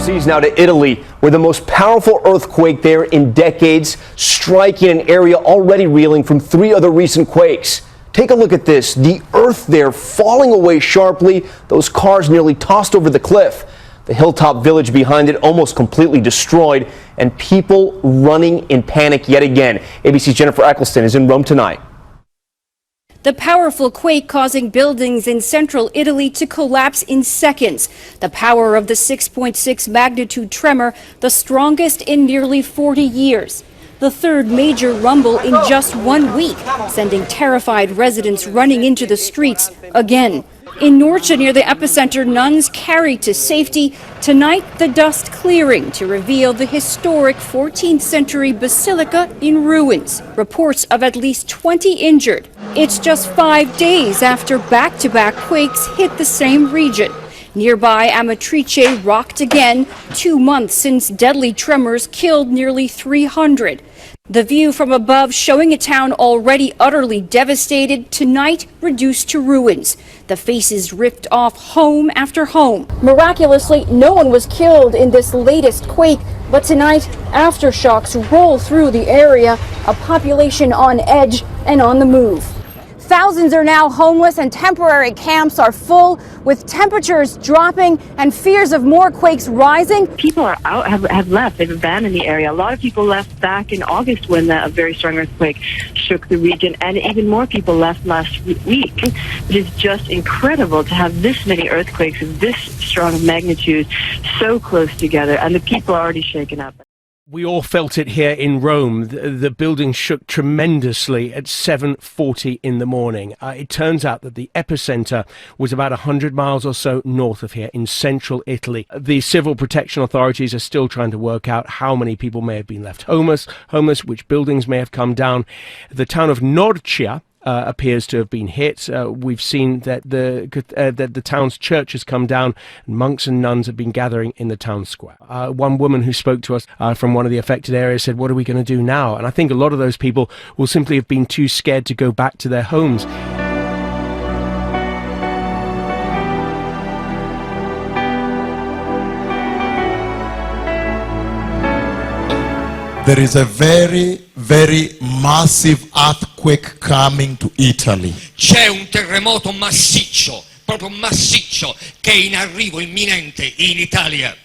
Overseas now to Italy, where the most powerful earthquake there in decades, striking an area already reeling from 3 other recent quakes. Take a look at this. The earth there falling away sharply, those cars nearly tossed over the cliff. The hilltop village behind it almost completely destroyed, and people running in panic yet again. ABC's Jennifer Eccleston is in Rome tonight. The powerful quake causing buildings in central Italy to collapse in seconds. The power of the 6.6 magnitude tremor, the strongest in nearly 40 years. The third major rumble in just 1 week, sending terrified residents running into the streets again. In Norcia, near the epicenter, nuns carried to safety. Tonight, the dust clearing to reveal the historic 14th century basilica in ruins. Reports of at least 20 injured. It's just 5 days after back-to-back quakes hit the same region. Nearby, Amatrice rocked again, 2 months since deadly tremors killed nearly 300. The view from above showing a town already utterly devastated, tonight reduced to ruins. The faces ripped off home after home. Miraculously, no one was killed in this latest quake, but tonight, aftershocks roll through the area, a population on edge and on the move. Thousands are now homeless and temporary camps are full, with temperatures dropping and fears of more quakes rising. People are out, have left. They've abandoned the area. A lot of people left back in August when a very strong earthquake shook the region, and even more people left last week. It is just incredible to have this many earthquakes of this strong magnitude so close together, and the people are already shaken up. We all felt it here in Rome. The building shook tremendously at 7:40 in the morning. It turns out that the epicenter was about 100 miles or so north of here in central Italy. The civil protection authorities are still trying to work out how many people may have been left homeless, which buildings may have come down. The town of Norcia appears to have been hit. We've seen that the town's church has come down, and monks and nuns have been gathering in the town square. One woman who spoke to us from one of the affected areas said, "What are we going to do now?" And I think a lot of those people will simply have been too scared to go back to their homes. There is a very, very massive earthquake coming to Italy. C'è un terremoto massiccio, proprio massiccio, che è in arrivo imminente in Italia.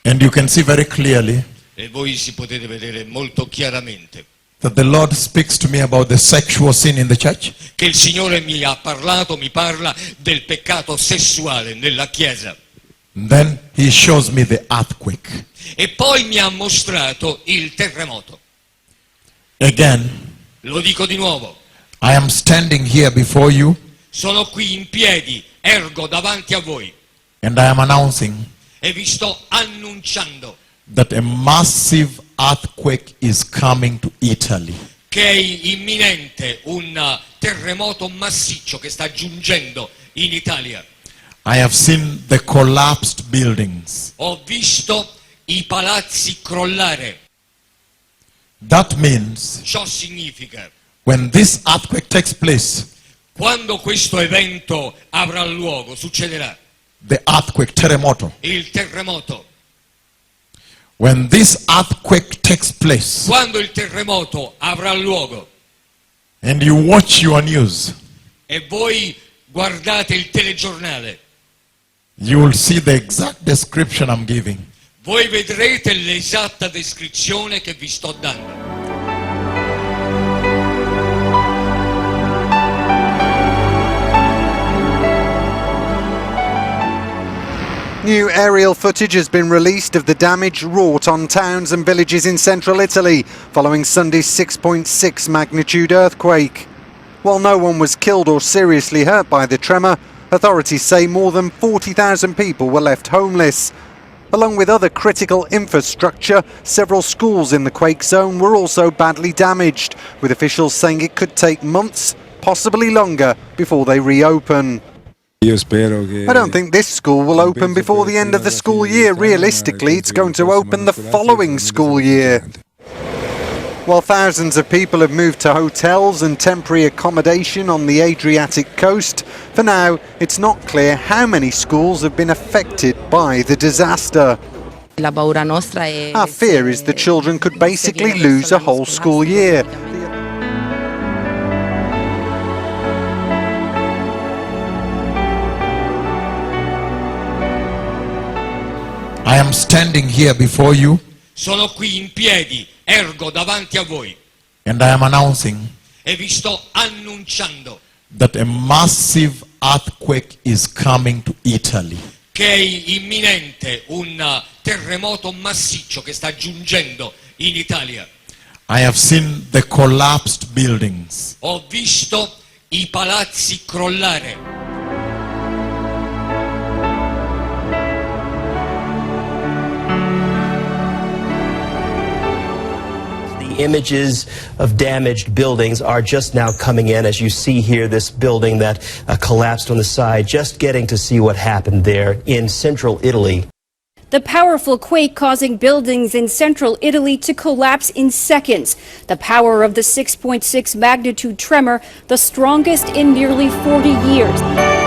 And you can see very clearly E voi si potete vedere molto chiaramente that the Lord speaks to me about the sexual sin in the church. che il Signore mi parla del peccato sessuale nella Chiesa. Then he shows me the earthquake. E poi mi ha mostrato il terremoto. Again, Lo dico di nuovo. I am standing here before you Sono qui in piedi, ergo davanti a voi and I am announcing e vi sto annunciando that a massive earthquake is coming to Italy. che è imminente un terremoto massiccio che sta giungendo in Italia. I have seen the collapsed buildings. Ho visto i palazzi crollare. That means Ciò significa, when this earthquake takes place, quando questo evento avrà luogo, succederà, the earthquake, terremoto. il terremoto. When this earthquake takes place Quando il terremoto avrà luogo and you watch your news, e voi guardate il telegiornale, you will see the exact description I'm giving. voi vedrete l'esatta descrizione che vi sto dando. New aerial footage has been released of the damage wrought on towns and villages in central Italy following Sunday's 6.6 magnitude earthquake. While no one was killed or seriously hurt by the tremor, authorities say more than 40,000 people were left homeless. Along with other critical infrastructure, several schools in the quake zone were also badly damaged, with officials saying it could take months, possibly longer, before they reopen. I don't think this school will open before the end of the school year. Realistically, it's going to open the following school year. While thousands of people have moved to hotels and temporary accommodation on the Adriatic coast, for now it's not clear how many schools have been affected by the disaster. Our fear is the children could basically lose a whole school year. I am standing here before you Sono qui in piedi, ergo davanti a voi and I am announcing e vi sto annunciando that a massive earthquake is coming to Italy. che è imminente un terremoto massiccio che sta giungendo in Italia. I have seen the collapsed buildings. Ho visto i palazzi crollare. Images of damaged buildings are just now coming in. As you see here, this building that collapsed on the side, just getting to see what happened there in central Italy. The powerful quake causing buildings in central Italy to collapse in seconds. The power of the 6.6 magnitude tremor, the strongest in nearly 40 years.